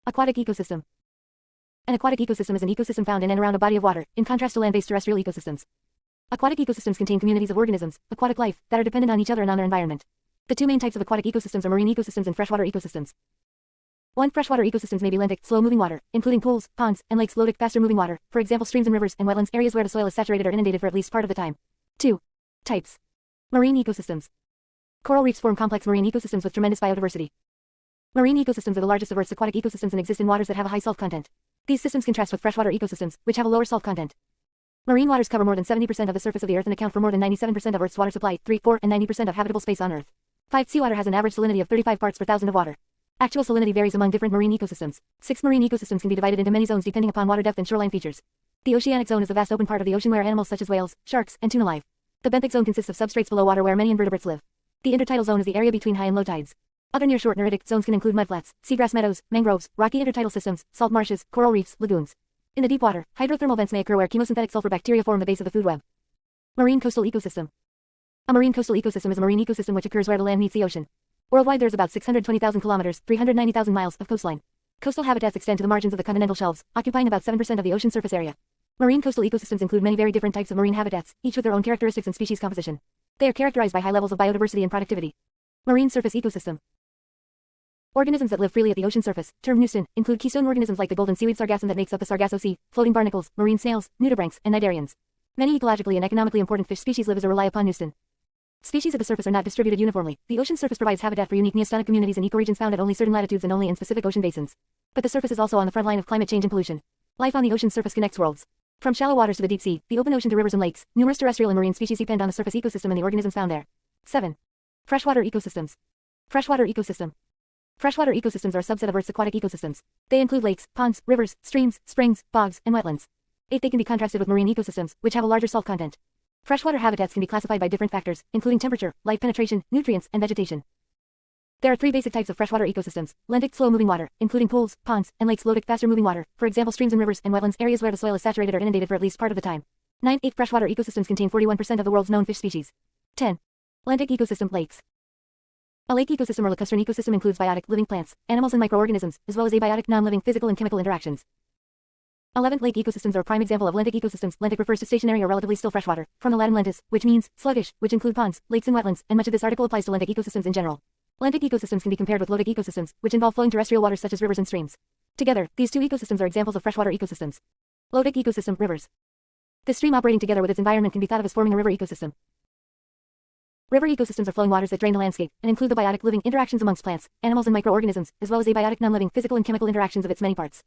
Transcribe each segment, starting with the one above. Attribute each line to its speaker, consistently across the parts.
Speaker 1: Aquatic ecosystem. An aquatic ecosystem is an ecosystem found in and around a body of water, in contrast to land-based terrestrial ecosystems. Aquatic ecosystems contain communities of organisms, aquatic life, that are dependent on each other and on their environment. The two main types of aquatic ecosystems are marine ecosystems and freshwater ecosystems. 1. Freshwater ecosystems may be lentic, slow-moving water, including pools, ponds, and lakes. Lotic, faster-moving water, for example streams and rivers and wetlands, areas where the soil is saturated or inundated for at least part of the time. 2. Types. Marine ecosystems. Coral reefs form complex marine ecosystems with tremendous biodiversity. Marine ecosystems are the largest of Earth's aquatic ecosystems and exist in waters that have a high salt content. These systems contrast with freshwater ecosystems, which have a lower salt content. Marine waters cover more than 70% of the surface of the Earth and account for more than 97% of Earth's water supply, 3, 4, and 90% of habitable space on Earth. 5. Seawater has an average salinity of 35 parts per thousand of water. Actual salinity varies among different marine ecosystems. 6. Marine ecosystems can be divided into many zones depending upon water depth and shoreline features. The oceanic zone is the vast open part of the ocean where animals such as whales, sharks, and tuna live. The benthic zone consists of substrates below water where many invertebrates live. The intertidal zone is the area between high and low tides. Other nearshore neritic zones can include mudflats, seagrass meadows, mangroves, rocky intertidal systems, salt marshes, coral reefs, lagoons. In the deep water, hydrothermal vents may occur where chemosynthetic sulfur bacteria form the base of the food web. Marine coastal ecosystem. A marine coastal ecosystem is a marine ecosystem which occurs where the land meets the ocean. Worldwide there is about 620,000 kilometers, 390,000 miles of coastline. Coastal habitats extend to the margins of the continental shelves, occupying about 7% of the ocean surface area. Marine coastal ecosystems include many very different types of marine habitats, each with their own characteristics and species composition. They are characterized by high levels of biodiversity and productivity. Marine surface ecosystem. Organisms that live freely at the ocean surface, termed Nustan, include keystone organisms like the golden seaweed sargassum that makes up the Sargasso Sea, floating barnacles, marine snails, nudibranchs, and cnidarians. Many ecologically and economically important fish species live as or rely upon Nustan. Species at the surface are not distributed uniformly. The ocean surface provides habitat for unique neostonic communities and ecoregions found at only certain latitudes and only in specific ocean basins. But the surface is also on the front line of climate change and pollution. Life on the ocean surface connects worlds. From shallow waters to the deep sea, the open ocean to rivers and lakes, numerous terrestrial and marine species depend on the surface ecosystem and the organisms found there. 7. Freshwater ecosystems. Freshwater ecosystem. Freshwater ecosystems are a subset of Earth's aquatic ecosystems. They include lakes, ponds, rivers, streams, springs, bogs, and wetlands. 8. They can be contrasted with marine ecosystems, which have a larger salt content. Freshwater habitats can be classified by different factors, including temperature, light penetration, nutrients, and vegetation. There are 3 basic types of freshwater ecosystems: lentic, slow-moving water, including pools, ponds, and lakes; lotic, faster-moving water, for example streams and rivers and wetlands, areas where the soil is saturated or inundated for at least part of the time. 9. 8. Freshwater ecosystems contain 41% of the world's known fish species. 10. Lentic ecosystem. Lakes. A lake ecosystem or lacustrine ecosystem includes biotic, living plants, animals and microorganisms, as well as abiotic, non-living physical and chemical interactions. 11. Lake ecosystems are a prime example of lentic ecosystems. Lentic refers to stationary or relatively still freshwater, from the Latin lentis, which means sluggish, which include ponds, lakes and wetlands, and much of this article applies to lentic ecosystems in general. Lentic ecosystems can be compared with lotic ecosystems, which involve flowing terrestrial waters such as rivers and streams. Together, these two ecosystems are examples of freshwater ecosystems. Lotic ecosystem. Rivers. This stream operating together with its environment can be thought of as forming a river ecosystem. River ecosystems are flowing waters that drain the landscape, and include the biotic living interactions amongst plants, animals and microorganisms, as well as abiotic non-living physical and chemical interactions of its many parts.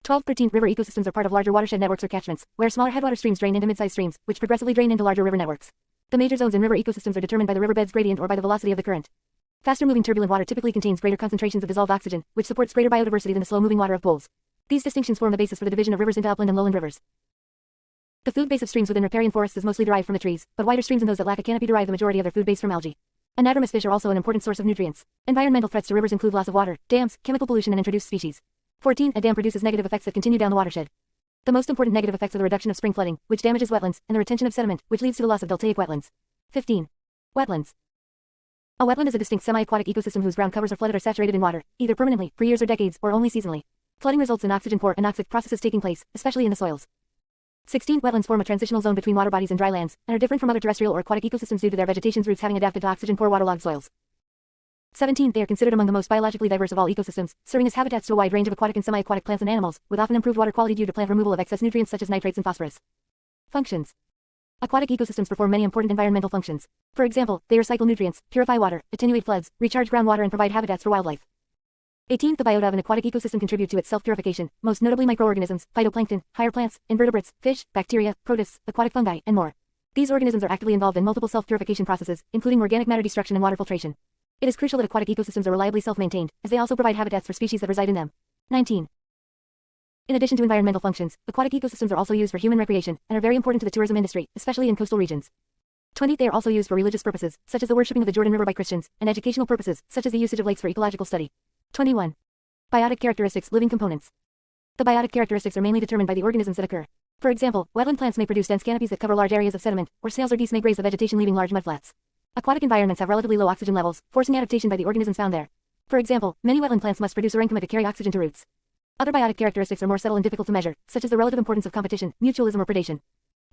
Speaker 1: 12. 13. River ecosystems are part of larger watershed networks or catchments, where smaller headwater streams drain into mid-sized streams, which progressively drain into larger river networks. The major zones in river ecosystems are determined by the riverbed's gradient or by the velocity of the current. Faster-moving turbulent water typically contains greater concentrations of dissolved oxygen, which supports greater biodiversity than the slow-moving water of pools. These distinctions form the basis for the division of rivers into upland and lowland rivers. The food base of streams within riparian forests is mostly derived from the trees, but wider streams and those that lack a canopy derive the majority of their food base from algae. Anadromous fish are also an important source of nutrients. Environmental threats to rivers include loss of water, dams, chemical pollution and introduced species. 14. A dam produces negative effects that continue down the watershed. The most important negative effects are the reduction of spring flooding, which damages wetlands, and the retention of sediment, which leads to the loss of deltaic wetlands. 15. Wetlands. A wetland is a distinct semi-aquatic ecosystem whose ground covers are flooded or saturated in water, either permanently, for years or decades, or only seasonally. Flooding results in oxygen poor anoxic processes taking place, especially in the soils. 16. Wetlands form a transitional zone between water bodies and dry lands, and are different from other terrestrial or aquatic ecosystems due to their vegetation's roots having adapted to oxygen-poor waterlogged soils. 17. They are considered among the most biologically diverse of all ecosystems, serving as habitats to a wide range of aquatic and semi-aquatic plants and animals, with often improved water quality due to plant removal of excess nutrients such as nitrates and phosphorus. Functions. Aquatic ecosystems perform many important environmental functions. For example, they recycle nutrients, purify water, attenuate floods, recharge groundwater and provide habitats for wildlife. 18. The biota of an aquatic ecosystem contribute to its self-purification, most notably microorganisms, phytoplankton, higher plants, invertebrates, fish, bacteria, protists, aquatic fungi, and more. These organisms are actively involved in multiple self-purification processes, including organic matter destruction and water filtration. It is crucial that aquatic ecosystems are reliably self-maintained, as they also provide habitats for species that reside in them. 19. In addition to environmental functions, aquatic ecosystems are also used for human recreation, and are very important to the tourism industry, especially in coastal regions. 20. They are also used for religious purposes, such as the worshipping of the Jordan River by Christians, and educational purposes, such as the usage of lakes for ecological study. 21. Biotic characteristics. Living components. The biotic characteristics are mainly determined by the organisms that occur. For example, wetland plants may produce dense canopies that cover large areas of sediment, or snails or geese may graze the vegetation leaving large mudflats. Aquatic environments have relatively low oxygen levels, forcing adaptation by the organisms found there. For example, many wetland plants must produce parenchyma to carry oxygen to roots. Other biotic characteristics are more subtle and difficult to measure, such as the relative importance of competition, mutualism or predation.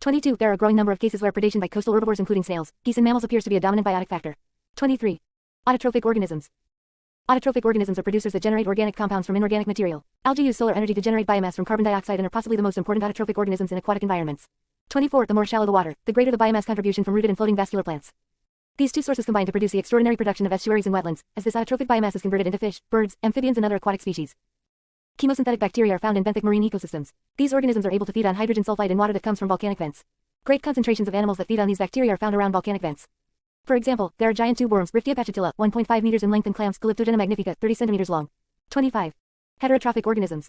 Speaker 1: 22. There are a growing number of cases where predation by coastal herbivores including snails, geese and mammals appears to be a dominant biotic factor. 23. Autotrophic organisms. Autotrophic organisms are producers that generate organic compounds from inorganic material. Algae use solar energy to generate biomass from carbon dioxide and are possibly the most important autotrophic organisms in aquatic environments. 24. The more shallow the water, the greater the biomass contribution from rooted and floating vascular plants. These two sources combine to produce the extraordinary production of estuaries and wetlands, as this autotrophic biomass is converted into fish, birds, amphibians and other aquatic species. Chemosynthetic bacteria are found in benthic marine ecosystems. These organisms are able to feed on hydrogen sulfide in water that comes from volcanic vents. Great concentrations of animals that feed on these bacteria are found around volcanic vents. For example, there are giant tube worms, Riftia pachytilla, 1.5 meters in length and clams, Calyptogena magnifica, 30 centimeters long. 25. Heterotrophic organisms.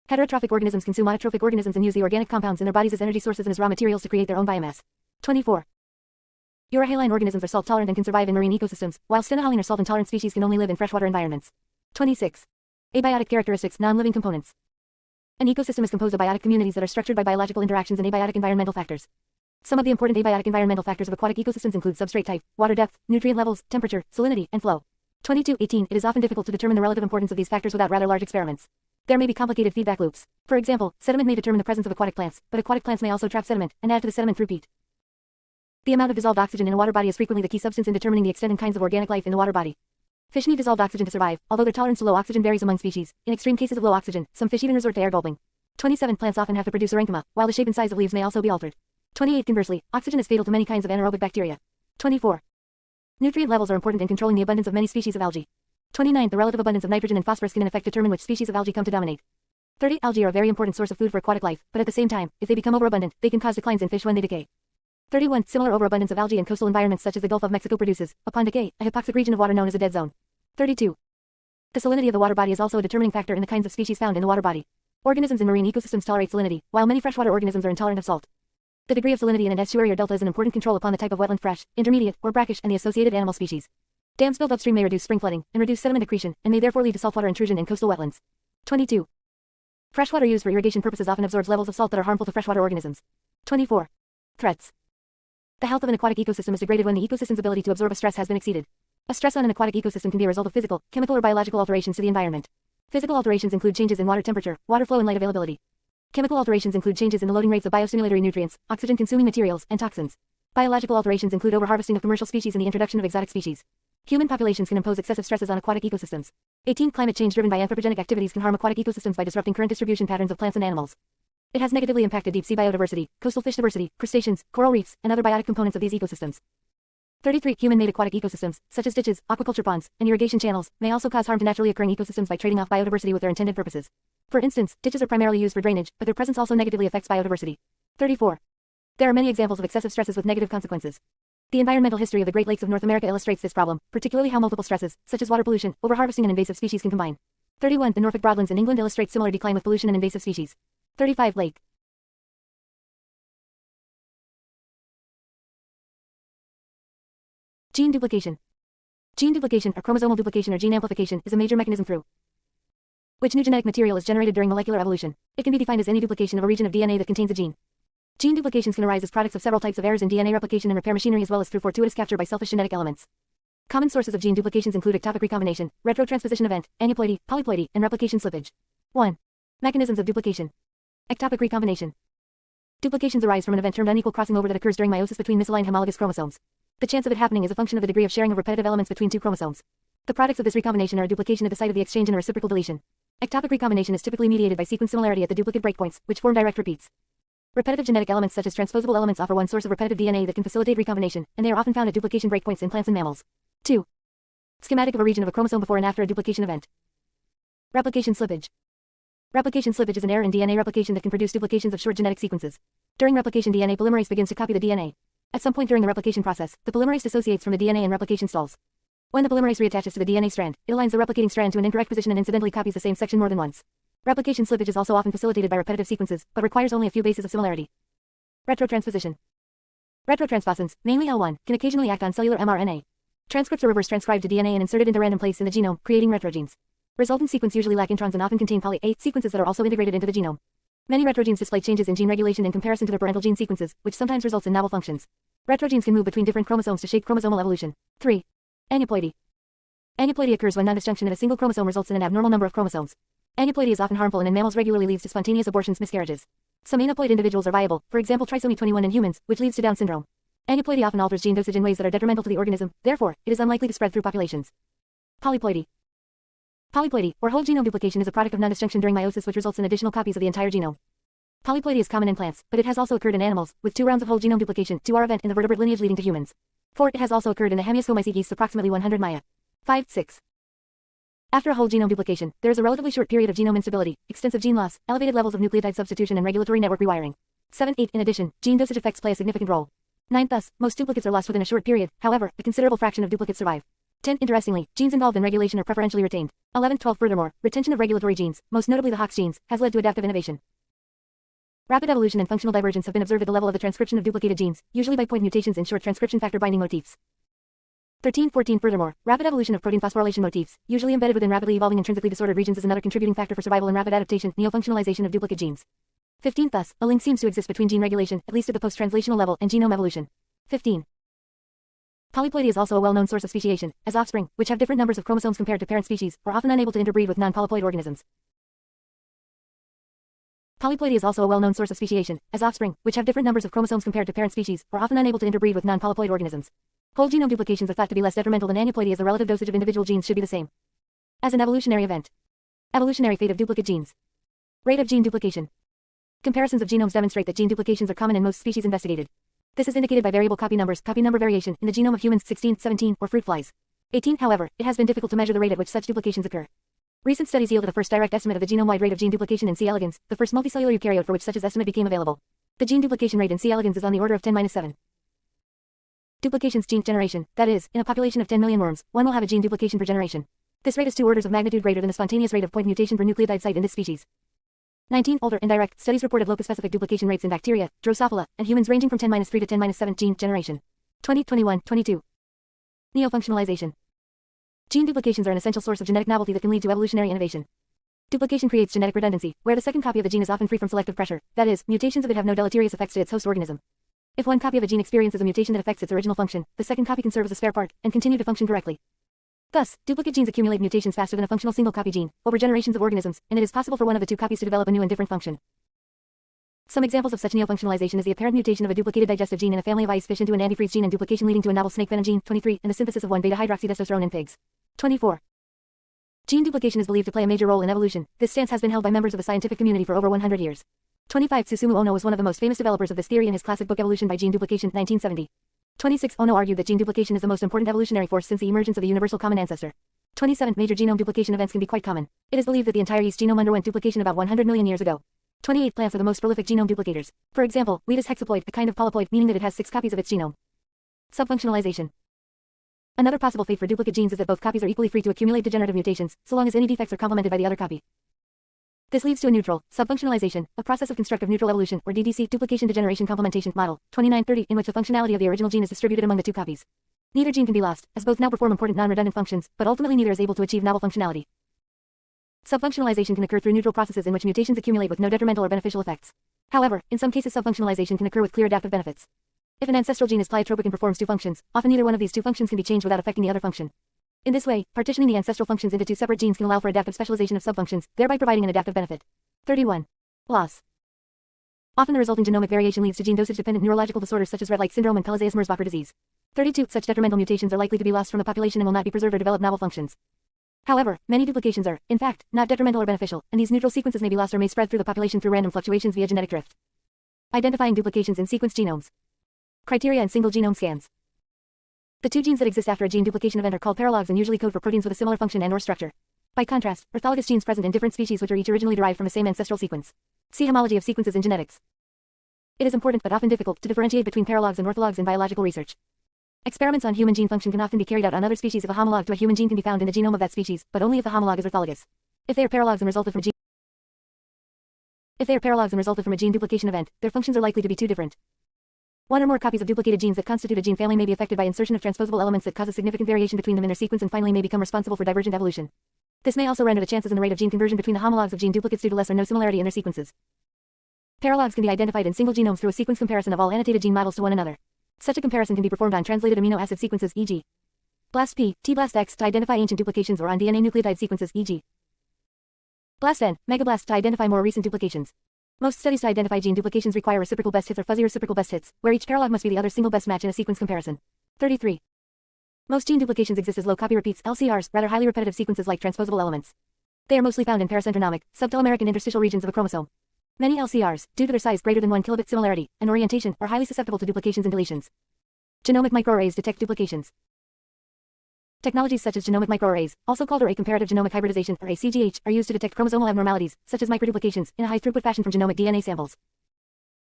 Speaker 1: Heterotrophic organisms consume autotrophic organisms and use the organic compounds in their bodies as energy sources and as raw materials to create their own biomass. 24. Urohaline organisms are salt-tolerant and can survive in marine ecosystems, while stenohaline or salt-intolerant species can only live in freshwater environments. 26. Abiotic characteristics, non-living components. An ecosystem is composed of biotic communities that are structured by biological interactions and abiotic environmental factors. Some of the important abiotic environmental factors of aquatic ecosystems include substrate type, water depth, nutrient levels, temperature, salinity, and flow. 22.18. It is often difficult to determine the relative importance of these factors without rather large experiments. There may be complicated feedback loops. For example, sediment may determine the presence of aquatic plants, but aquatic plants may also trap sediment and add to the sediment through peat. The amount of dissolved oxygen in a water body is frequently the key substance in determining the extent and kinds of organic life in the water body. Fish need dissolved oxygen to survive, although their tolerance to low oxygen varies among species. In extreme cases of low oxygen, some fish even resort to air gulping. 27. Plants often have to produce parenchyma, while the shape and size of leaves may also be altered. 28. Conversely, oxygen is fatal to many kinds of anaerobic bacteria. 24. Nutrient levels are important in controlling the abundance of many species of algae. 29. The relative abundance of nitrogen and phosphorus can in effect determine which species of algae come to dominate. 30. Algae are a very important source of food for aquatic life, but at the same time, if they become overabundant, they can cause declines in fish when they decay. 31. Similar overabundance of algae in coastal environments such as the Gulf of Mexico produces, upon decay, a hypoxic region of water known as a dead zone. 32. The salinity of the water body is also a determining factor in the kinds of species found in the water body. Organisms in marine ecosystems tolerate salinity, while many freshwater organisms are intolerant of salt. The degree of salinity in an estuary or delta is an important control upon the type of wetland, fresh, intermediate, or brackish, and the associated animal species. Dams built upstream may reduce spring flooding, and reduce sediment accretion, and may therefore lead to saltwater intrusion in coastal wetlands. 22. Freshwater used for irrigation purposes often absorbs levels of salt that are harmful to freshwater organisms. 24. Threats. The health of an aquatic ecosystem is degraded when the ecosystem's ability to absorb a stress has been exceeded. A stress on an aquatic ecosystem can be a result of physical, chemical or biological alterations to the environment. Physical alterations include changes in water temperature, water flow and light availability. Chemical alterations include changes in the loading rates of biostimulatory nutrients, oxygen-consuming materials, and toxins. Biological alterations include overharvesting of commercial species and the introduction of exotic species. Human populations can impose excessive stresses on aquatic ecosystems. 18. Climate change driven by anthropogenic activities can harm aquatic ecosystems by disrupting current distribution patterns of plants and animals. It has negatively impacted deep sea biodiversity, coastal fish diversity, crustaceans, coral reefs, and other biotic components of these ecosystems. 33. Human-made aquatic ecosystems, such as ditches, aquaculture ponds, and irrigation channels, may also cause harm to naturally occurring ecosystems by trading off biodiversity with their intended purposes. For instance, ditches are primarily used for drainage, but their presence also negatively affects biodiversity. 34. There are many examples of excessive stresses with negative consequences. The environmental history of the Great Lakes of North America illustrates this problem, particularly how multiple stresses, such as water pollution, overharvesting and invasive species can combine. 31. The Norfolk Broadlands in England illustrates similar decline with pollution and invasive species. 35. Lake. Gene duplication. Gene duplication, or chromosomal duplication or gene amplification, is a major mechanism through which new genetic material is generated during molecular evolution. It can be defined as any duplication of a region of DNA that contains a gene. Gene duplications can arise as products of several types of errors in DNA replication and repair machinery as well as through fortuitous capture by selfish genetic elements. Common sources of gene duplications include ectopic recombination, retrotransposition event, aneuploidy, polyploidy, and replication slippage. 1. Mechanisms of duplication. Ectopic recombination. Duplications arise from an event termed unequal crossing over that occurs during meiosis between misaligned homologous chromosomes. The chance of it happening is a function of the degree of sharing of repetitive elements between two chromosomes. The products of this recombination are a duplication at the site of the exchange and a reciprocal deletion. Ectopic recombination is typically mediated by sequence similarity at the duplicate breakpoints, which form direct repeats. Repetitive genetic elements such as transposable elements offer one source of repetitive DNA that can facilitate recombination, and they are often found at duplication breakpoints in plants and mammals. 2. Schematic of a region of a chromosome before and after a duplication event. Replication slippage. Replication slippage is an error in DNA replication that can produce duplications of short genetic sequences. During replication, DNA polymerase begins to copy the DNA. At some point during the replication process, the polymerase dissociates from the DNA and replication stalls. When the polymerase reattaches to the DNA strand, it aligns the replicating strand to an incorrect position and incidentally copies the same section more than once. Replication slippage is also often facilitated by repetitive sequences, but requires only a few bases of similarity. Retrotransposition. Retrotransposons, mainly L1, can occasionally act on cellular mRNA. Transcripts are reverse transcribed to DNA and inserted into random place in the genome, creating retrogenes. Resultant sequence usually lack introns and often contain poly A sequences that are also integrated into the genome. Many retrogenes display changes in gene regulation in comparison to their parental gene sequences, which sometimes results in novel functions. Retrogenes can move between different chromosomes to shape chromosomal evolution. 3. Aneuploidy. Aneuploidy occurs when non-disjunction of a single chromosome results in an abnormal number of chromosomes. Aneuploidy is often harmful and in mammals regularly leads to spontaneous abortions, miscarriages. Some aneuploid individuals are viable, for example trisomy 21 in humans, which leads to Down syndrome. Aneuploidy often alters gene dosage in ways that are detrimental to the organism, therefore, it is unlikely to spread through populations. Polyploidy. Polyploidy, or whole genome duplication, is a product of non-disjunction during meiosis which results in additional copies of the entire genome. Polyploidy is common in plants, but it has also occurred in animals, with 2 rounds of whole genome duplication, 2R event in the vertebrate lineage leading to humans. 4. It has also occurred in the Hemiascomycete yeasts approximately 100 Maya. 5, 6. After a whole genome duplication, there is a relatively short period of genome instability, extensive gene loss, elevated levels of nucleotide substitution and regulatory network rewiring. 7, 8. In addition, gene dosage effects play a significant role. 9. Thus, most duplicates are lost within a short period, however, a considerable fraction of duplicates survive. 10. Interestingly, genes involved in regulation are preferentially retained. 11, 12. Furthermore, retention of regulatory genes, most notably the Hox genes, has led to adaptive innovation. Rapid evolution and functional divergence have been observed at the level of the transcription of duplicated genes, usually by point mutations in short transcription factor binding motifs. 13, 14. Furthermore, rapid evolution of protein phosphorylation motifs, usually embedded within rapidly evolving intrinsically disordered regions, is another contributing factor for survival and rapid adaptation, neofunctionalization of duplicate genes. 15. Thus, a link seems to exist between gene regulation, at least at the post-translational level, and genome evolution. 15. Polyploidy is also a well-known source of speciation, as offspring, which have different numbers of chromosomes compared to parent species, are often unable to interbreed with non-polyploid organisms. Polyploidy is also a well-known source of speciation, as offspring, which have different numbers of chromosomes compared to parent species, are often unable to interbreed with non-polyploid organisms. Whole genome duplications are thought to be less detrimental than aneuploidy, as the relative dosage of individual genes should be the same. As an evolutionary event. Evolutionary fate of duplicate genes. Rate of gene duplication. Comparisons of genomes demonstrate that gene duplications are common in most species investigated. This is indicated by variable copy numbers, copy number variation, in the genome of humans 16, 17, or fruit flies. 18. However, it has been difficult to measure the rate at which such duplications occur. Recent studies yielded a first direct estimate of the genome-wide rate of gene duplication in C. elegans, the first multicellular eukaryote for which such an estimate became available. The gene duplication rate in C. elegans is on the order of 10⁻⁷. Duplications gene generation, that is, in a population of 10 million worms, one will have a gene duplication per generation. This rate is 2 orders of magnitude greater than the spontaneous rate of point mutation per nucleotide site in this species. 19. Older, indirect, studies reported locus-specific duplication rates in bacteria, Drosophila, and humans ranging from 10⁻³ to 10⁻⁷ gene generation. 20, 21, 22. Neofunctionalization. Gene duplications are an essential source of genetic novelty that can lead to evolutionary innovation. Duplication creates genetic redundancy, where the second copy of the gene is often free from selective pressure, that is, mutations of it have no deleterious effects to its host organism. If one copy of a gene experiences a mutation that affects its original function, the second copy can serve as a spare part, and continue to function correctly. Thus, duplicate genes accumulate mutations faster than a functional single-copy gene, over generations of organisms, and it is possible for one of the 2 copies to develop a new and different function. Some examples of such neofunctionalization is the apparent mutation of a duplicated digestive gene in a family of ice fish into an antifreeze gene and duplication leading to a novel snake venom gene, 23, and the synthesis of 1-beta-hydroxytestosterone in pigs. 24. Gene duplication is believed to play a major role in evolution. This stance has been held by members of the scientific community for over 100 years. 25. Susumu Ono was one of the most famous developers of this theory in his classic book Evolution by Gene Duplication, 1970. 26. Ono argued that gene duplication is the most important evolutionary force since the emergence of the universal common ancestor. 27. Major genome duplication events can be quite common. It is believed that the entire yeast genome underwent duplication about 100 million years ago. 28. Plants are the most prolific genome duplicators. For example, wheat is hexaploid, a kind of polyploid, meaning that it has 6 copies of its genome. Subfunctionalization. Another possible fate for duplicate genes is that both copies are equally free to accumulate degenerative mutations, so long as any defects are complemented by the other copy. This leads to a neutral, subfunctionalization, a process of constructive neutral evolution, or DDC, duplication degeneration complementation model, 2930, in which the functionality of the original gene is distributed among the 2 copies. Neither gene can be lost, as both now perform important non-redundant functions, but ultimately neither is able to achieve novel functionality. Subfunctionalization can occur through neutral processes in which mutations accumulate with no detrimental or beneficial effects. However, in some cases subfunctionalization can occur with clear adaptive benefits. If an ancestral gene is pleiotropic and performs 2 functions, often neither one of these 2 functions can be changed without affecting the other function. In this way, partitioning the ancestral functions into 2 separate genes can allow for adaptive specialization of subfunctions, thereby providing an adaptive benefit. 31. Loss. Often the resulting genomic variation leads to gene dosage-dependent neurological disorders such as Rett-like syndrome and Pelizaeus-Merzbacher disease. 32. Such detrimental mutations are likely to be lost from the population and will not be preserved or develop novel functions. However, many duplications are, in fact, not detrimental or beneficial, and these neutral sequences may be lost or may spread through the population through random fluctuations via genetic drift. Identifying duplications in sequenced genomes. Criteria and single genome scans. The 2 genes that exist after a gene duplication event are called paralogs and usually code for proteins with a similar function and/or structure. By contrast, orthologous genes present in different species which are each originally derived from the same ancestral sequence. See homology of sequences in genetics. It is important but often difficult to differentiate between paralogs and orthologs in biological research. Experiments on human gene function can often be carried out on other species if a homolog to a human gene can be found in the genome of that species, but only if the homolog is orthologous. If they are paralogs and resulted from a gene duplication event, their functions are likely to be too different. 1 or more copies of duplicated genes that constitute a gene family may be affected by insertion of transposable elements that cause a significant variation between them in their sequence and finally may become responsible for divergent evolution. This may also render the chances and the rate of gene conversion between the homologs of gene duplicates due to less or no similarity in their sequences. Paralogs can be identified in single genomes through a sequence comparison of all annotated gene models to one another. Such a comparison can be performed on translated amino acid sequences, e.g. BLAST-P, T-BLAST-X, to identify ancient duplications, or on DNA nucleotide sequences, e.g. BLAST N, megablast to identify more recent duplications. Most studies to identify gene duplications require reciprocal best hits or fuzzy reciprocal best hits, where each paralog must be the other single best match in a sequence comparison. 33. Most gene duplications exist as low copy repeats, LCRs, rather highly repetitive sequences like transposable elements. They are mostly found in paracentronomic, subtelomeric and interstitial regions of a chromosome. Many LCRs, due to their size greater than 1 kilobit similarity and orientation, are highly susceptible to duplications and deletions. Genomic microarrays detect duplications. Technologies such as genomic microarrays, also called array comparative genomic hybridization or ACGH, are used to detect chromosomal abnormalities, such as microduplications, in a high-throughput fashion from genomic DNA samples.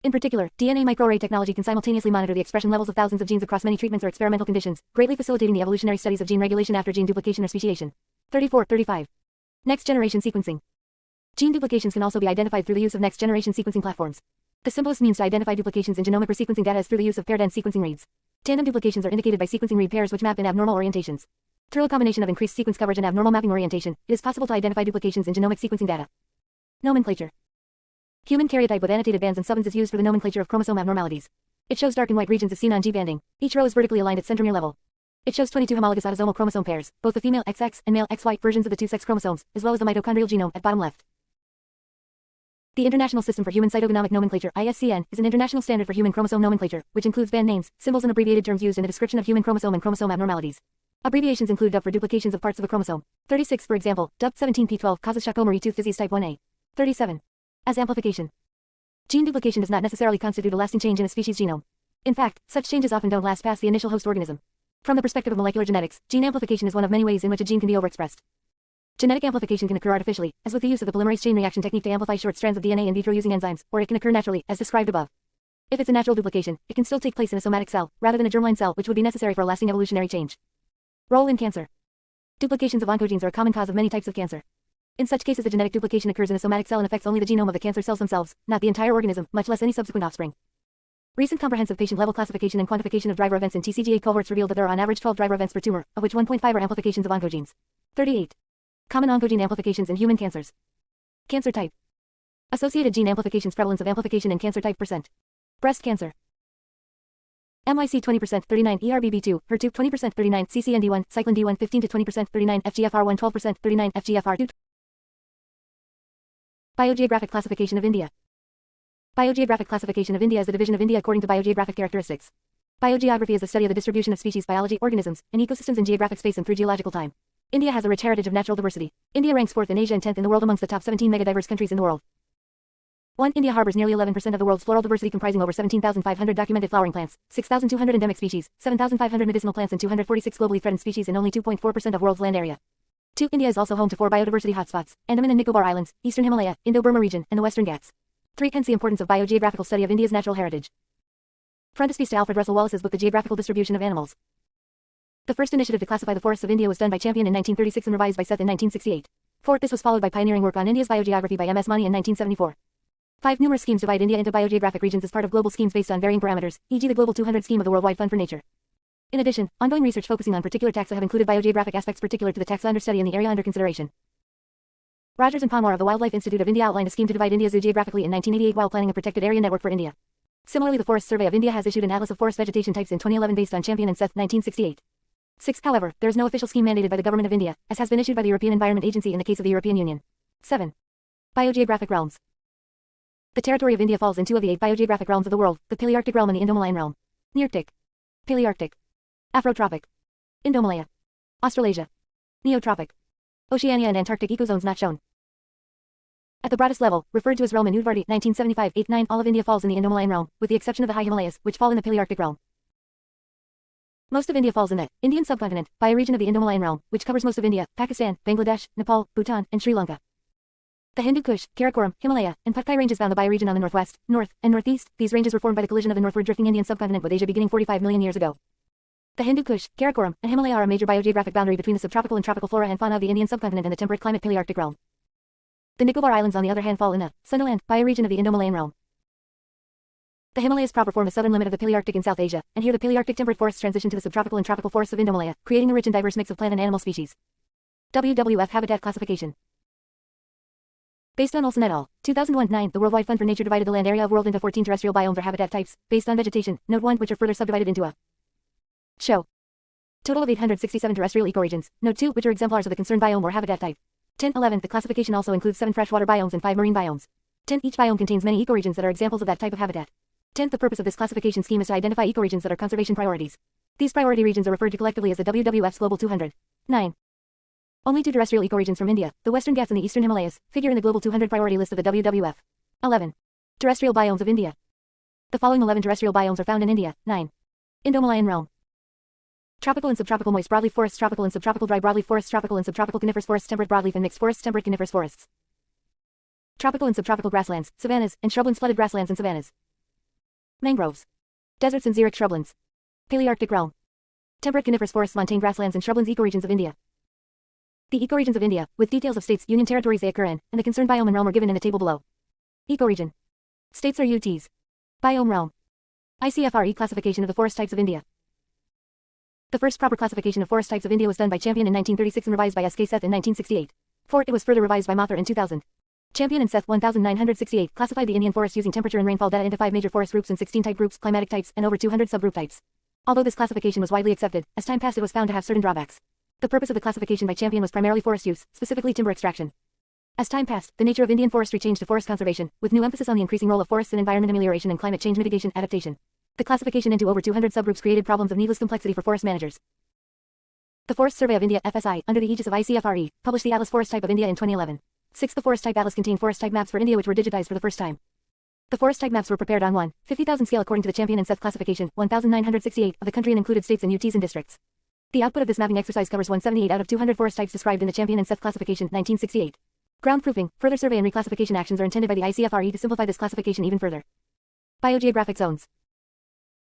Speaker 1: In particular, DNA microarray technology can simultaneously monitor the expression levels of thousands of genes across many treatments or experimental conditions, greatly facilitating the evolutionary studies of gene regulation after gene duplication or speciation. 34-35. Next-generation sequencing. Gene duplications can also be identified through the use of next-generation sequencing platforms. The simplest means to identify duplications in genomic resequencing data is through the use of paired-end sequencing reads. Tandem duplications are indicated by sequencing read pairs which map in abnormal orientations. Through a combination of increased sequence coverage and abnormal mapping orientation, it is possible to identify duplications in genomic sequencing data. Nomenclature. Human karyotype with annotated bands and subbans is used for the nomenclature of chromosome abnormalities. It shows dark and white regions as seen on G banding. Each row is vertically aligned at centromere level. It shows 22 homologous autosomal chromosome pairs, both the female XX and male XY versions of the two sex chromosomes, as well as the mitochondrial genome at bottom left. The International System for Human Cytogenomic Nomenclature (ISCN) is an international standard for human chromosome nomenclature, which includes band names, symbols and abbreviated terms used in the description of human chromosome and chromosome abnormalities. Abbreviations include DUP for duplications of parts of a chromosome. 36, for example, DUP17P12 causes Charcot-Marie-Tooth disease type 1A. 37. As amplification. Gene duplication does not necessarily constitute a lasting change in a species' genome. In fact, such changes often don't last past the initial host organism. From the perspective of molecular genetics, gene amplification is one of many ways in which a gene can be overexpressed. Genetic amplification can occur artificially, as with the use of the polymerase chain reaction technique to amplify short strands of DNA in vitro using enzymes, or it can occur naturally, as described above. If it's a natural duplication, it can still take place in a somatic cell, rather than a germline cell, which would be necessary for a lasting evolutionary change. Role in cancer. Duplications of oncogenes are a common cause of many types of cancer. In such cases, a genetic duplication occurs in a somatic cell and affects only the genome of the cancer cells themselves, not the entire organism, much less any subsequent offspring. Recent comprehensive patient-level classification and quantification of driver events in TCGA cohorts revealed that there are on average 12 driver events per tumor, of which 1.5 are amplifications of oncogenes. 38. Common oncogene amplifications in human cancers. Cancer type. Associated gene amplifications. Prevalence of amplification in cancer type %. Breast cancer. MYC 20%, 39, ERBB2, HER2 20%, 39, CCND1, cyclin D1 15 to 20%, 39, FGFR1 12%, 39, FGFR2. Biogeographic classification of India. Biogeographic classification of India is the division of India according to biogeographic characteristics. Biogeography is the study of the distribution of species, biology, organisms, and ecosystems in geographic space and through geological time. India has a rich heritage of natural diversity. India ranks 4th in Asia and 10th in the world amongst the top 17 megadiverse countries in the world. 1. India harbors nearly 11% of the world's floral diversity, comprising over 17,500 documented flowering plants, 6,200 endemic species, 7,500 medicinal plants and 246 globally threatened species, and only 2.4% of world's land area. 2. India is also home to 4 biodiversity hotspots: Andaman and Nicobar Islands, Eastern Himalaya, Indo-Burma region, and the Western Ghats. 3. Hence the importance of biogeographical study of India's natural heritage. Frontispiece to Alfred Russel Wallace's book The Geographical Distribution of Animals. The first initiative to classify the forests of India was done by Champion in 1936 and revised by Seth in 1968. 4. This was followed by pioneering work on India's biogeography by M.S. Mani in 1974. 5. Numerous schemes divide India into biogeographic regions as part of global schemes based on varying parameters, e.g. the Global 200 scheme of the Worldwide Fund for Nature. In addition, ongoing research focusing on particular taxa have included biogeographic aspects particular to the taxa under study in the area under consideration. Rogers and Panwar of the Wildlife Institute of India outlined a scheme to divide India zoo geographically in 1988 while planning a protected area network for India. Similarly, the Forest Survey of India has issued an atlas of forest vegetation types in 2011 based on Champion and Seth 1968. 6. However, there is no official scheme mandated by the Government of India, as has been issued by the European Environment Agency in the case of the European Union. 7. Biogeographic realms. The territory of India falls in 2 of the 8 biogeographic realms of the world, the Palearctic realm and the Indomalaya realm. Nearctic. Palearctic. Afrotropic. Indomalaya. Australasia. Neotropic. Oceania and Antarctic ecozones not shown. At the broadest level, referred to as realm in Udvardi, 1975, 8-9, all of India falls in the Indomalayan realm, with the exception of the high Himalayas, which fall in the Palearctic realm. Most of India falls in the Indian subcontinent, by a region of the Indomalayan realm, which covers most of India, Pakistan, Bangladesh, Nepal, Bhutan, and Sri Lanka. The Hindu Kush, Karakoram, Himalaya, and Patkai ranges bound the bioregion on the northwest, north, and northeast. These ranges were formed by the collision of the northward drifting Indian subcontinent with Asia beginning 45 million years ago. The Hindu Kush, Karakoram, and Himalaya are a major biogeographic boundary between the subtropical and tropical flora and fauna of the Indian subcontinent and the temperate climate Palearctic realm. The Nicobar Islands on the other hand fall in the Sundaland, bioregion of the Indomalayan realm. The Himalayas proper form the southern limit of the Palearctic in South Asia, and here the Palearctic temperate forests transition to the subtropical and tropical forests of Indomalaya, creating a rich and diverse mix of plant and animal species. WWF Habitat Classification. Based on Olson et al., 2001-9, the Worldwide Fund for Nature divided the land area of world into 14 terrestrial biomes or habitat types, based on vegetation, note 1, which are further subdivided into a show. Total of 867 terrestrial ecoregions, note 2, which are exemplars of the concerned biome or habitat type. 10. 11. The classification also includes 7 freshwater biomes and 5 marine biomes. 10. Each biome contains many ecoregions that are examples of that type of habitat. 10. The purpose of this classification scheme is to identify ecoregions that are conservation priorities. These priority regions are referred to collectively as the WWF's Global 200. 9. Only 2 terrestrial ecoregions from India, the Western Ghats and the Eastern Himalayas, figure in the Global 200 priority list of the WWF. 11. Terrestrial biomes of India. The following 11 terrestrial biomes are found in India. 9. Indo-Malayan realm. Tropical and subtropical moist broadleaf forests, tropical and subtropical dry broadleaf forests, tropical and subtropical coniferous forests, temperate broadleaf and mixed forests, temperate coniferous forests. Tropical and subtropical grasslands, savannas, and shrublands, flooded grasslands and savannas. Mangroves. Deserts and xeric shrublands. Palearctic realm. Temperate coniferous forests, montane grasslands and shrublands, ecoregions of India. The ecoregions of India, with details of states, union territories they occur in, and the concerned biome and realm are given in the table below. Ecoregion. States are UTs. Biome realm. ICFRE classification of the forest types of India. The first proper classification of forest types of India was done by Champion in 1936 and revised by S.K. Seth in 1968. 4. It was further revised by Mathur in 2000. Champion and Seth 1968 classified the Indian forest using temperature and rainfall data into 5 major forest groups and 16 type groups, climatic types, and over 200 subgroup types. Although this classification was widely accepted, as time passed it was found to have certain drawbacks. The purpose of the classification by Champion was primarily forest use, specifically timber extraction. As time passed, the nature of Indian forestry changed to forest conservation, with new emphasis on the increasing role of forests in environment amelioration and climate change mitigation adaptation. The classification into over 200 subgroups created problems of needless complexity for forest managers. The Forest Survey of India (FSI), under the aegis of ICFRE, published the Atlas Forest Type of India in 2011. 6. The Forest Type Atlas contained forest type maps for India which were digitized for the first time. The forest type maps were prepared on 1/50,000 scale according to the Champion and Seth classification, 1968 of the country and included states and UTs and districts. The output of this mapping exercise covers 178 out of 200 forest types described in the Champion and Seth classification, 1968. Ground proofing, further survey and reclassification actions are intended by the ICFRE to simplify this classification even further. Biogeographic zones.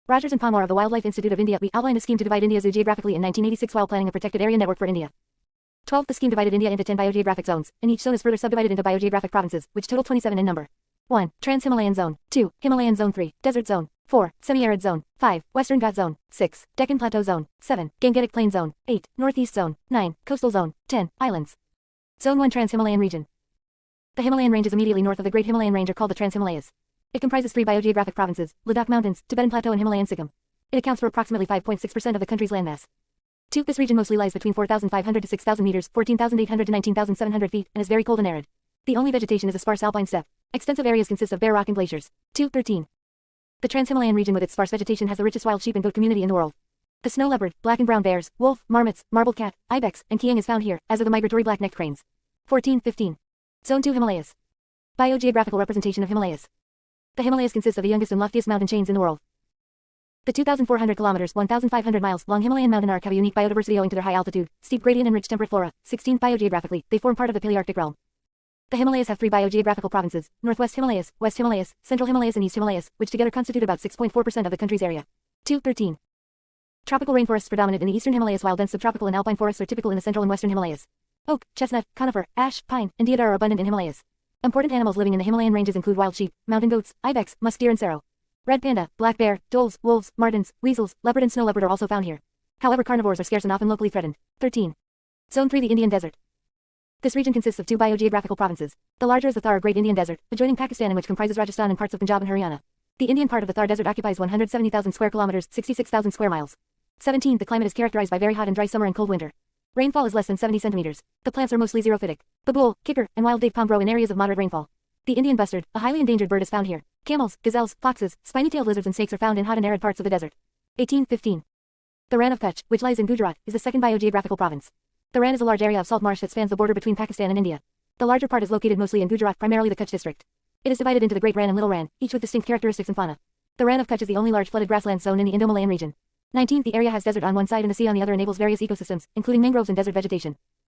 Speaker 1: Rogers and Panwar of the Wildlife Institute of India, we outlined a scheme to divide India zoo geographically in 1986 while planning a protected area network for India. 12. The scheme divided India into 10 biogeographic zones, and each zone is further subdivided into biogeographic provinces, which total 27 in number. 1. Trans-Himalayan Zone. 2. Himalayan Zone. 3. Desert Zone. 4. Semi-arid Zone. 5. Western Ghat Zone. 6. Deccan Plateau Zone. 7. Gangetic Plain Zone. 8. Northeast Zone. 9. Coastal Zone. 10. Islands. Zone 1 Trans-Himalayan Region. The Himalayan ranges immediately north of the Great Himalayan Range are called the Trans-Himalayas. It comprises 3 biogeographic provinces, Ladakh Mountains, Tibetan Plateau and Himalayan Sikkim. It accounts for approximately 5.6% of the country's landmass. 2. This region mostly lies between 4,500 to 6,000 meters, 14,800 to 19,700 feet, and is very cold and arid. The only vegetation is a sparse alpine steppe. Extensive areas consist of bare rock and glaciers. 2. 13. The Trans-Himalayan region with its sparse vegetation has the richest wild sheep and goat community in the world. The snow leopard, black and brown bears, wolf, marmots, marbled cat, ibex, and kiang is found here, as are the migratory black-necked cranes. 14. 15. Zone 2 Himalayas. Biogeographical representation of Himalayas. The Himalayas consist of the youngest and loftiest mountain chains in the world. The 2,400 kilometers, 1,500 miles long Himalayan mountain arc have a unique biodiversity owing to their high altitude, steep gradient and rich temperate flora. 16. Biogeographically, they form part of the Palearctic realm. The Himalayas have 3 biogeographical provinces, Northwest Himalayas, West Himalayas, Central Himalayas and East Himalayas, which together constitute about 6.4% of the country's area. 2. 13. Tropical rainforests predominate in the eastern Himalayas while dense subtropical and alpine forests are typical in the central and western Himalayas. Oak, chestnut, conifer, ash, pine, and deodar are abundant in Himalayas. Important animals living in the Himalayan ranges include wild sheep, mountain goats, ibex, musk deer and serow. Red panda, black bear, dholes, wolves, martens, weasels, leopard and snow leopard are also found here. However, carnivores are scarce and often locally threatened. 13. Zone 3 The Indian Desert. This region consists of 2 biogeographical provinces. The larger is the Thar Great Indian Desert, adjoining Pakistan and which comprises Rajasthan and parts of Punjab and Haryana. The Indian part of the Thar Desert occupies 170,000 square kilometers, 66,000 square miles. 17. The climate is characterized by very hot and dry summer and cold winter. Rainfall is less than 70 centimeters. The plants are mostly xerophytic. Babool, kicker, and wild date palm grow in areas of moderate rainfall. The Indian bustard, a highly endangered bird, is found here. Camels, gazelles, foxes, spiny-tailed lizards and snakes are found in hot and arid parts of the desert. 18. 15. The Rann of Kutch, which lies in Gujarat, is the second biogeographical province. The Rann is a large area of salt marsh that spans the border between Pakistan and India. The larger part is located mostly in Gujarat, primarily the Kutch district. It is divided into the Great Rann and Little Rann, each with distinct characteristics and fauna. The Rann of Kutch is the only large flooded grassland zone in the Indo-Malayan region. 19. The area has desert on one side and the sea on the other enables various ecosystems, including mangroves and desert vegetation.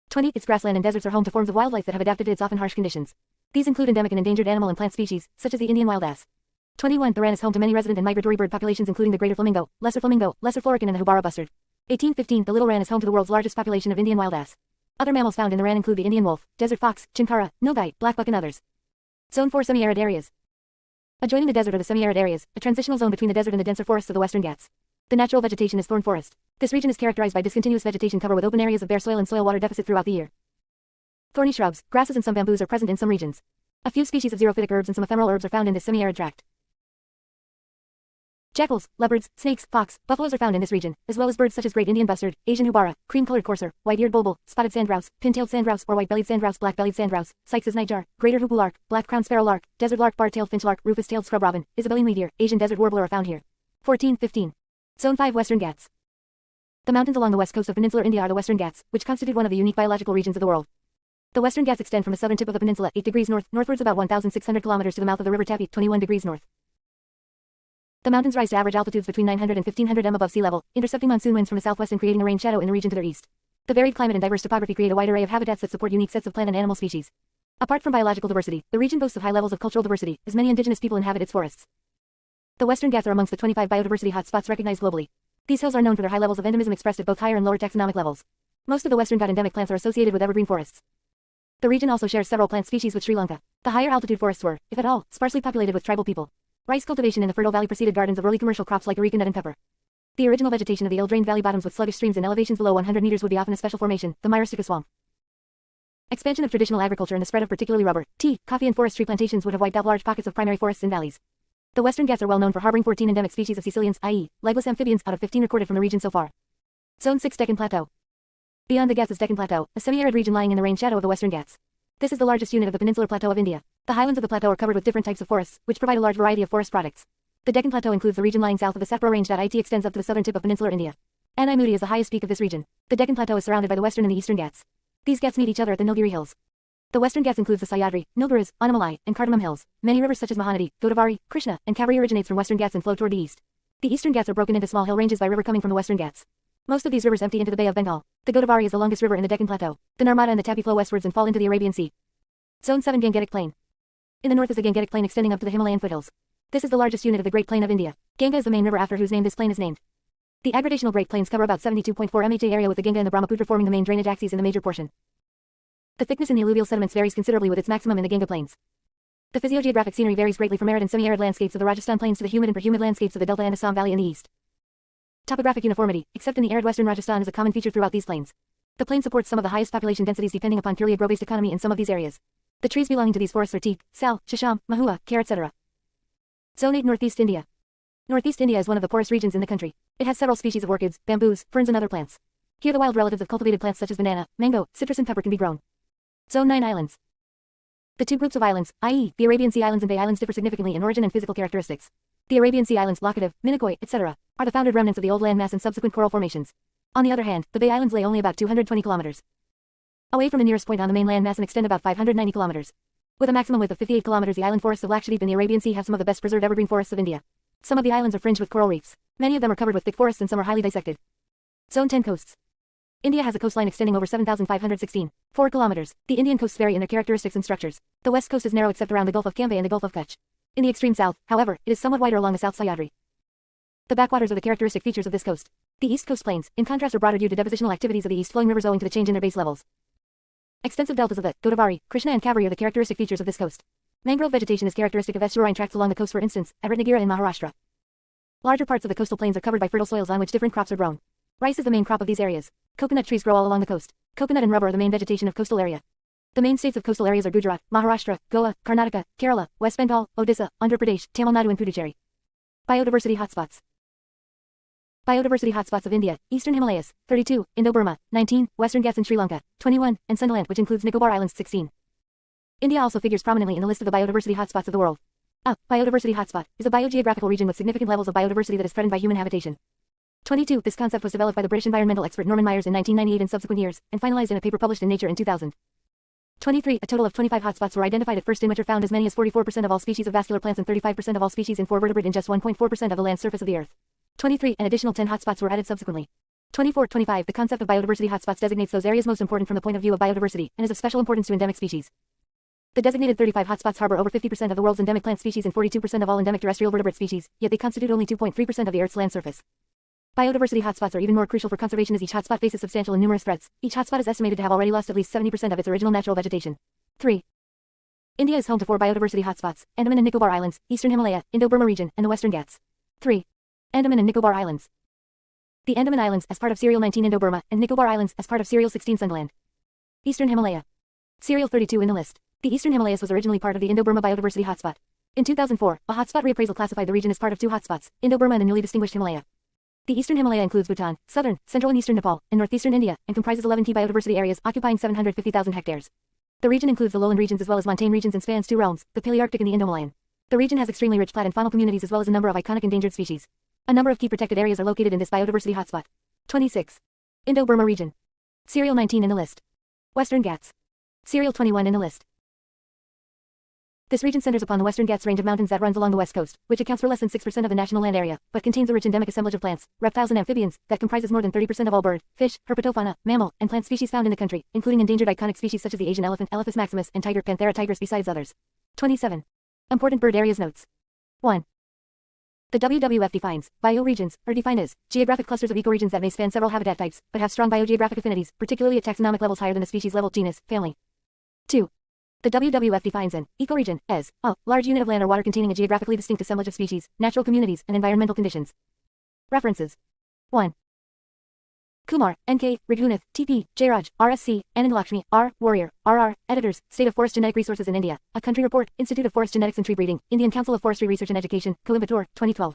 Speaker 1: 20. Its grassland and deserts are home to forms of wildlife that have adapted to its often harsh conditions. These include endemic and endangered animal and plant species, such as the Indian wild ass. 21. The Rann is home to many resident and migratory bird populations including the greater flamingo, lesser florican and the Hubara bustard. 18. 15. The Little Rann is home to the world's largest population of Indian wild ass. Other mammals found in the Rann include the Indian wolf, desert fox, chinkara, nilgai, blackbuck and others. Zone 4 Semi-arid areas. Adjoining the desert are the semi-arid areas, a transitional zone between the desert and the denser forests of the Western Ghats. The natural vegetation is thorn forest. This region is characterized by discontinuous vegetation cover with open areas of bare soil and soil water deficit throughout the year. Thorny shrubs, grasses and some bamboos are present in some regions. A few species of xerophytic herbs and some ephemeral herbs are found in this semi-arid tract. Jackals, leopards, snakes, fox, buffaloes are found in this region, as well as birds such as great Indian bustard, Asian houbara, cream-colored courser, white-eared bulbul, spotted sandgrouse, pin-tailed sandgrouse or white-bellied sandgrouse, black-bellied sandgrouse, Sykes's nightjar, greater hoopoo lark, black-crowned sparrow lark, desert lark, bar-tailed finch lark, rufous-tailed scrub robin, Isabelline wheatear, Asian desert warbler are found here. 14-15. Zone 5 Western Ghats. The mountains along the west coast of peninsular India are the Western Ghats, which constitute one of the unique biological regions of the world. The Western Ghats extend from the southern tip of the peninsula 8 degrees north, northwards about 1,600 kilometers to the mouth of the river Tapi 21 degrees north. The mountains rise to average altitudes between 900 and 1500 m above sea level, intercepting monsoon winds from the southwest and creating a rain shadow in the region to their east. The varied climate and diverse topography create a wide array of habitats that support unique sets of plant and animal species. Apart from biological diversity, the region boasts of high levels of cultural diversity, as many indigenous people inhabit its forests. The Western Ghats are amongst the 25 biodiversity hotspots recognized globally. These hills are known for their high levels of endemism expressed at both higher and lower taxonomic levels. Most of the Western Ghat endemic plants are associated with evergreen forests. The region also shares several plant species with Sri Lanka. The higher altitude forests were, if at all, sparsely populated with tribal people. Rice cultivation in the fertile valley preceded gardens of early commercial crops like areca nut and pepper. The original vegetation of the ill-drained valley bottoms with sluggish streams in elevations below 100 meters would be often a special formation, the Myristica swamp. Expansion of traditional agriculture and the spread of particularly rubber, tea, coffee and forestry plantations would have wiped out large pockets of primary forests and valleys. The Western Ghats are well known for harboring 14 endemic species of caecilians, i.e., legless amphibians, out of 15 recorded from the region so far. Zone 6 Deccan Plateau. Beyond the Ghats is Deccan Plateau, a semi-arid region lying in the rain shadow of the Western Ghats. This is the largest unit of the peninsular plateau of India. The highlands of the plateau are covered with different types of forests, which provide a large variety of forest products. The Deccan Plateau includes the region lying south of the Satpura Range that extends up to the southern tip of peninsular India. Anai Moody is the highest peak of this region. The Deccan Plateau is surrounded by the western and the eastern Ghats. These Ghats meet each other at the Nilgiri Hills. The Western Ghats includes the Sahyadri, Nilgiris, Anamalai, and Cardamom Hills. Many rivers such as Mahanadi, Godavari, Krishna, and Kaveri originates from Western Ghats and flow toward the east. The eastern Ghats are broken into small hill ranges by river coming from the Western Ghats. Most of these rivers empty into the Bay of Bengal. The Godavari is the longest river in the Deccan Plateau. The Narmada and the Tapi flow westwards and fall into the Arabian Sea. Zone 7 Gangetic Plain. In the north is the Gangetic Plain extending up to the Himalayan foothills. This is the largest unit of the Great Plain of India. Ganga is the main river after whose name this plain is named. The aggradational Great Plains cover about 72.4 mha area with the Ganga and the Brahmaputra forming the main drainage axes in the major portion. The thickness in the alluvial sediments varies considerably with its maximum in the Ganga Plains. The physiogeographic scenery varies greatly from arid and semi-arid landscapes of the Rajasthan Plains to the humid and perhumid landscapes of the Delta and Assam Valley in the east. Topographic uniformity, except in the arid western Rajasthan, is a common feature throughout these plains. The plain supports some of the highest population densities depending upon purely agro-based economy in some of these areas. The trees belonging to these forests are teak, sal, shisham, mahua, care, etc. Zone 8 Northeast India. Northeast India is one of the poorest regions in the country. It has several species of orchids, bamboos, ferns and other plants. Here the wild relatives of cultivated plants such as banana, mango, citrus and pepper can be grown. Zone 9 Islands. The two groups of islands, i.e., the Arabian Sea Islands and Bay Islands, differ significantly in origin and physical characteristics. The Arabian Sea Islands, Laccadive, Minicoy, etc., are the founded remnants of the old landmass and subsequent coral formations. On the other hand, the Bay Islands lay only about 220 kilometers away from the nearest point on the main landmass and extend about 590 kilometers. With a maximum width of 58 kilometers, the island forests of Lakshadweep and the Arabian Sea have some of the best preserved evergreen forests of India. Some of the islands are fringed with coral reefs. Many of them are covered with thick forests and some are highly dissected. Zone 10 Coasts. India has a coastline extending over 7,516.4 kilometers. The Indian coasts vary in their characteristics and structures. The west coast is narrow except around the Gulf of Cambay and the Gulf of Kutch. In the extreme south, however, it is somewhat wider along the South Sahyadri. The backwaters are the characteristic features of this coast. The east coast plains, in contrast, are broader due to depositional activities of the east-flowing rivers owing to the change in their base levels. Extensive deltas of the Godavari, Krishna and Kaveri are the characteristic features of this coast. Mangrove vegetation is characteristic of estuarine tracts along the coast, for instance, at Ratnagiri in Maharashtra. Larger parts of the coastal plains are covered by fertile soils on which different crops are grown. Rice is the main crop of these areas. Coconut trees grow all along the coast. Coconut and rubber are the main vegetation of coastal area. The main states of coastal areas are Gujarat, Maharashtra, Goa, Karnataka, Kerala, West Bengal, Odisha, Andhra Pradesh, Tamil Nadu and Puducherry. Biodiversity hotspots. Biodiversity hotspots of India: Eastern Himalayas, 32, Indo-Burma, 19, Western Ghats in Sri Lanka, 21, and Sundaland, which includes Nicobar Islands, 16. India also figures prominently in the list of the biodiversity hotspots of the world. A biodiversity hotspot is a biogeographical region with significant levels of biodiversity that is threatened by human habitation. 22. This concept was developed by the British environmental expert Norman Myers in 1998 and subsequent years, and finalized in a paper published in Nature in 2000. 23. A total of 25 hotspots were identified at first, in which are found as many as 44% of all species of vascular plants and 35% of all species in four vertebrate in just 1.4% of the land surface of the Earth. 23. An additional 10 hotspots were added subsequently. 24. 25. The concept of biodiversity hotspots designates those areas most important from the point of view of biodiversity, and is of special importance to endemic species. The designated 35 hotspots harbor over 50% of the world's endemic plant species and 42% of all endemic terrestrial vertebrate species, yet they constitute only 2.3% of the Earth's land surface. Biodiversity hotspots are even more crucial for conservation as each hotspot faces substantial and numerous threats. Each hotspot is estimated to have already lost at least 70% of its original natural vegetation. 3. India is home to 4 biodiversity hotspots: Andaman and Nicobar Islands, Eastern Himalaya, Indo-Burma region, and the Western Ghats. 3. Andaman and Nicobar Islands. The Andaman Islands as part of Serial 19 Indo-Burma, and Nicobar Islands as part of Serial 16 Sundaland. Eastern Himalaya. Serial 32 in the list. The Eastern Himalayas was originally part of the Indo-Burma biodiversity hotspot. In 2004, a hotspot reappraisal classified the region as part of two hotspots, Indo-Burma and the newly distinguished Himalaya. The eastern Himalaya includes Bhutan, southern, central and eastern Nepal, and northeastern India, and comprises 11 key biodiversity areas occupying 750,000 hectares. The region includes the lowland regions as well as montane regions and spans two realms, the Palearctic and the Indo-Malayan. The region has extremely rich plant and faunal communities as well as a number of iconic endangered species. A number of key protected areas are located in this biodiversity hotspot. 26. Indo-Burma region. Serial 19 in the list. Western Ghats. Serial 21 in the list. This region centers upon the Western Ghats range of mountains that runs along the west coast, which accounts for less than 6% of the national land area, but contains a rich endemic assemblage of plants, reptiles and amphibians, that comprises more than 30% of all bird, fish, herpetofauna, mammal, and plant species found in the country, including endangered iconic species such as the Asian elephant, Elephas maximus, and tiger, Panthera tigris besides others. 27. Important bird areas notes. 1. The WWF defines bioregions are defined as geographic clusters of ecoregions that may span several habitat types, but have strong biogeographic affinities, particularly at taxonomic levels higher than the species level, genus, family. 2. The WWF defines an ecoregion as a large unit of land or water containing a geographically distinct assemblage of species, natural communities, and environmental conditions. References. 1. Kumar, N.K., Raghunath, T.P., Jairaj, R.S.C., Anandalakshmi, R. Warrior, R.R., Editors, State of Forest Genetic Resources in India, A Country Report, Institute of Forest Genetics and Tree Breeding, Indian Council of Forestry Research and Education, Coimbatore, 2012.